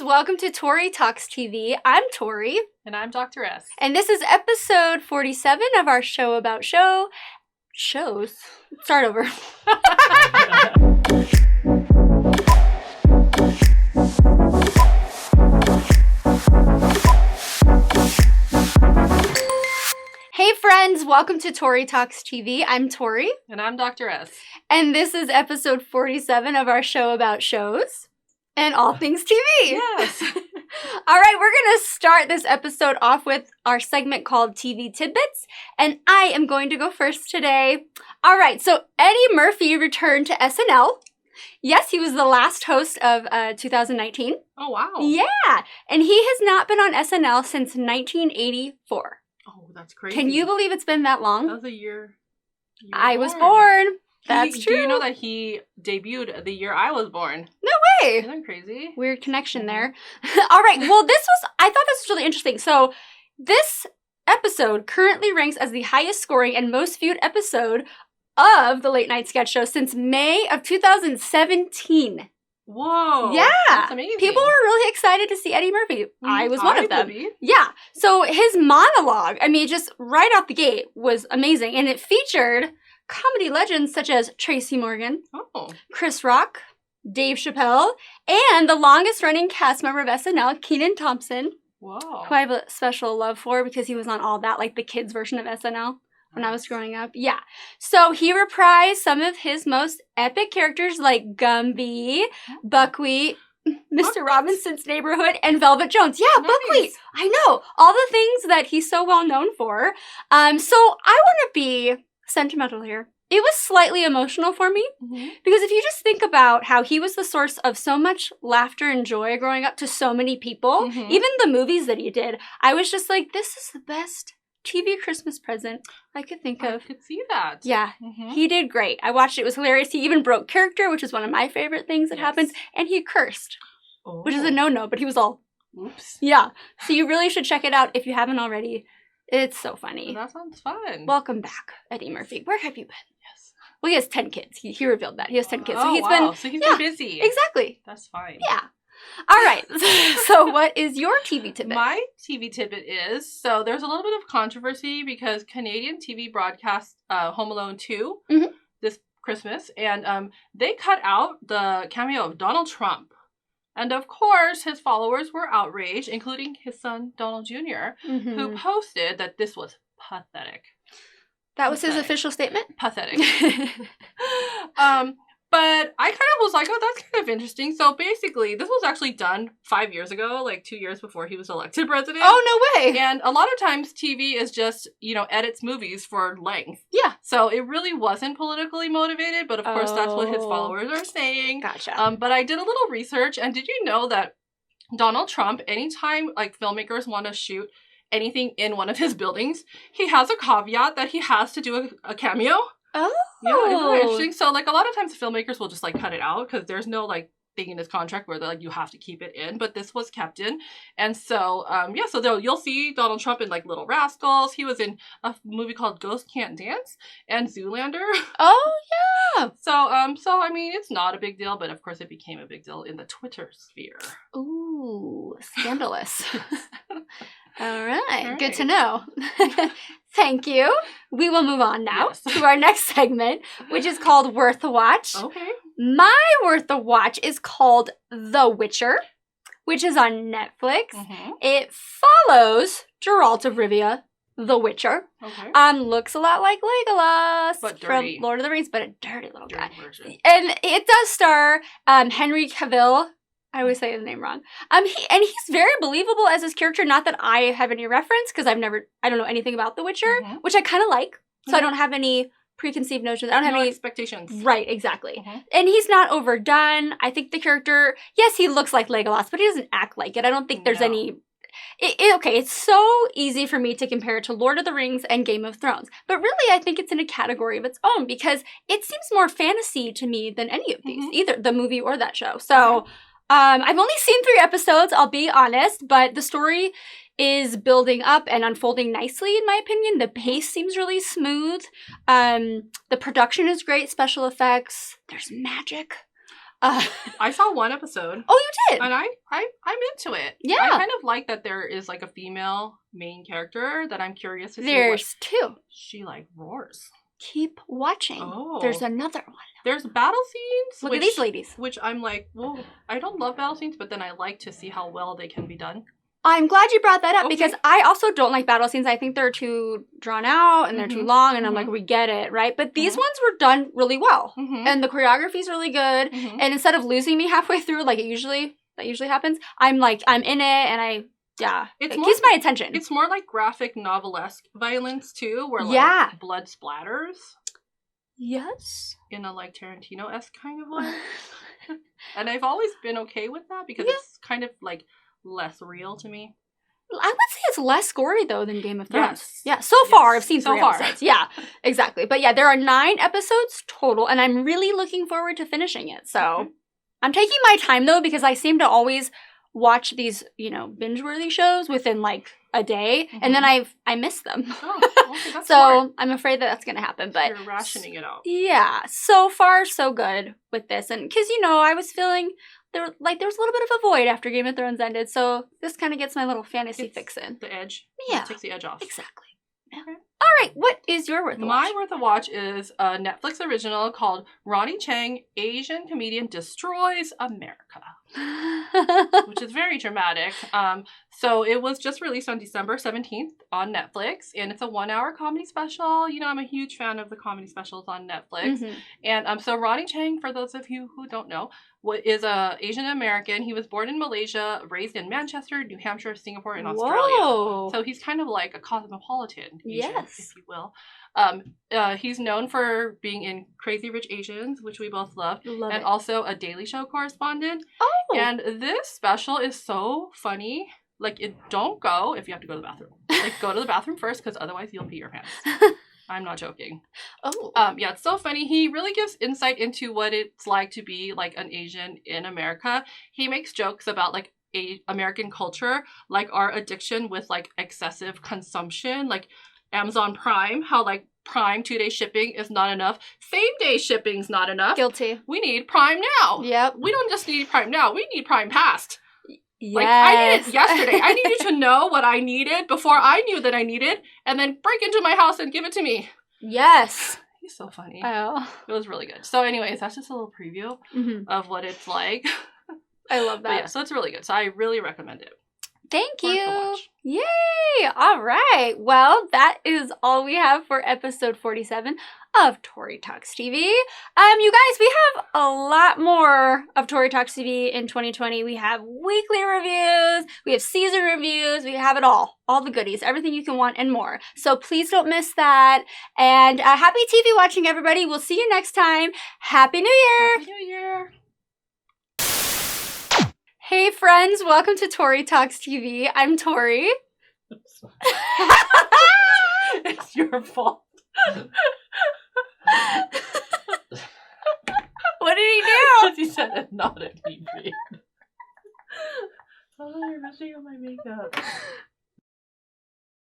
Welcome to Tori Talks TV. I'm Tori. And I'm Dr. S. And this is episode 47 of our show about shows. Start over. Hey friends, welcome to Tori Talks TV. I'm Tori. And I'm Dr. S. And this is episode 47 of our show about shows and all things TV. Yes. All right, we're going to start this episode off with our segment called TV Tidbits, and I am going to go first today. All right, so Eddie Murphy returned to SNL. Yes, he was the last host of 2019. Oh, wow. Yeah, and he has not been on SNL since 1984. Oh, that's crazy. Can you believe it's been that long? That was a year I was born. That's true. Do you know that he debuted the year I was born? No way. Isn't that crazy? Weird connection there. All right. Well, I thought this was really interesting. So this episode currently ranks as the highest scoring and most viewed episode of the Late Night Sketch Show since May of 2017. Whoa. Yeah. That's amazing. People were really excited to see Eddie Murphy. I was one of them. Maybe. Yeah. So his monologue, just right off the gate was amazing. And it featured comedy legends such as Tracy Morgan, Chris Rock, Dave Chappelle, and the longest-running cast member of SNL, Kenan Thompson, Whoa. who I have a special love for because he was on all that, like the kids' version of SNL when I was growing up. Yeah. So he reprised some of his most epic characters like Gumby, Buckwheat, Mr. Robinson's Neighborhood, and Velvet Jones. Yeah, Nice. Buckwheat. I know. All the things that he's so well known for. So I want to be sentimental here. It was slightly emotional for me because if you just think about how he was the source of so much laughter and joy growing up to so many people, even the movies that he did, I was just like, this is the best TV Christmas present I could think of. I could see that. Yeah, he did great. I watched it. It was hilarious. He even broke character, which is one of my favorite things that happens, and he cursed, which is a no-no, but he was all, oops. Yeah. So you really should check it out if you haven't already. It's so funny. That sounds fun. Welcome back, Eddie Murphy. Where have you been? Yes. Well, he has 10 kids. He revealed that. He has 10 kids. So he's been busy. Exactly. That's fine. Yeah. All right. So what is your TV tidbit? My TV tidbit is, so there's a little bit of controversy because Canadian TV broadcast Home Alone 2 this Christmas, and they cut out the cameo of Donald Trump. And of course, his followers were outraged, including his son, Donald Jr., who posted that this was pathetic. That was his official statement? Pathetic. But I kind of was like, oh, that's kind of interesting. So basically, this was actually done 5 years ago, like 2 years before he was elected president. Oh, no way. And a lot of times TV is just, edits movies for length. Yeah. So it really wasn't politically motivated, but of course that's what his followers are saying. Gotcha. But I did a little research, and did you know that Donald Trump, anytime like filmmakers want to shoot anything in one of his buildings, he has a caveat that he has to do a cameo. Oh. Yeah, isn't that interesting? So, like, a lot of times filmmakers will just, like, cut it out because there's no, like, thing in his contract where they're like, you have to keep it in. But this was kept in. And so, so you'll see Donald Trump in, like, Little Rascals. He was in a movie called Ghost Can't Dance and Zoolander. Oh, yeah. So, I mean, it's not a big deal, but of course it became a big deal in the Twitter sphere. Ooh, scandalous. All right. Good to know. Thank you. We will move on now to our next segment, which is called Worth a Watch. Okay. My Worth a Watch is called The Witcher, which is on Netflix. It follows Geralt of Rivia, The Witcher. Okay. Looks a lot like Legolas from Lord of the Rings, but a dirty little guy. Version. And it does star Henry Cavill. I always say his name wrong. He's very believable as his character. Not that I have any reference because I don't know anything about The Witcher, which I kind of like. So I don't have any preconceived notions. I don't have any expectations. Right, exactly. And he's not overdone. I think the character, yes, he looks like Legolas, but he doesn't act like it. I don't think there's any. It's so easy for me to compare it to Lord of the Rings and Game of Thrones. But really, I think it's in a category of its own because it seems more fantasy to me than any of these, either the movie or that show. So. I've only seen 3 episodes, I'll be honest, but the story is building up and unfolding nicely, in my opinion. The pace seems really smooth. The production is great, special effects. There's magic. I saw one episode. Oh, you did? And I'm into it. Yeah. I kind of like that there is like a female main character that I'm curious to see. There's two. She like roars. Keep watching. Oh. There's another one. There's battle scenes. Look at these ladies. Which I'm like, well, I don't love battle scenes, but then I like to see how well they can be done. I'm glad you brought that up because I also don't like battle scenes. I think they're too drawn out and they're too long, and I'm like, we get it, right? But these ones were done really well, and the choreography's really good. And instead of losing me halfway through, like that usually happens, I'm like, I'm in it, and it keeps my attention. It's more like graphic novelesque violence too, where like blood splatters. Yes. In a like Tarantino-esque kind of way. And I've always been okay with that because it's kind of like less real to me. I would say it's less gory though than Game of Thrones. Yes. Yeah, so far I've seen 3 episodes. Yeah, exactly. But yeah, there are 9 episodes total, and I'm really looking forward to finishing it. So I'm taking my time though because I seem to always watch these, binge-worthy shows within like a day, and then I miss them. Oh, okay, that's so smart. I'm afraid that's gonna happen. But you're rationing it out. Yeah, so far so good with this, and because I was feeling there was a little bit of a void after Game of Thrones ended, so this kind of gets my little fantasy fix in. The edge. Yeah, it takes the edge off. Exactly. Yeah. Okay. All right, what is your worth of watch? My worth of watch is a Netflix original called Ronny Chieng, Asian Comedian Destroys America, which is very dramatic. So it was just released on December 17th on Netflix, and it's a 1-hour comedy special. I'm a huge fan of the comedy specials on Netflix. And so Ronny Chieng, for those of you who don't know, is a Asian American. He was born in Malaysia, raised in Manchester, New Hampshire, Singapore, and Australia. Whoa. So he's kind of like a cosmopolitan Asian, yes, if you will. He's known for being in Crazy Rich Asians, which we both love and also a Daily Show correspondent. Oh. And this special is so funny. Like, don't go if you have to go to the bathroom. Like, go to the bathroom first, because otherwise you'll pee your pants. I'm not joking. Oh. Yeah, it's so funny. He really gives insight into what it's like to be like an Asian in America. He makes jokes about like American culture, like our addiction with like excessive consumption, like Amazon Prime, how like Prime 2-day shipping is not enough. Same-day shipping's not enough. Guilty. We need Prime now. Yep. We don't just need Prime now. We need Prime past. Yes. Like, I needed yesterday. I needed to know what I needed before I knew that I needed, and then break into my house and give it to me. Yes. He's so funny. Oh. It was really good. So anyways, that's just a little preview of what it's like. I love that. But yeah, so it's really good. So I really recommend it. Thank you. Yay. All right. Well, that is all we have for episode 47 of Tori Talks TV. You guys, we have a lot more of Tori Talks TV in 2020. We have weekly reviews, we have season reviews, we have it all the goodies, everything you can want and more. So please don't miss that. And happy TV watching, everybody. We'll see you next time. Happy New Year. Happy New Year. Hey friends, welcome to Tori Talks TV. I'm Tori. It's your fault. What did he do? He said it not at me. Oh, you're messing up my makeup.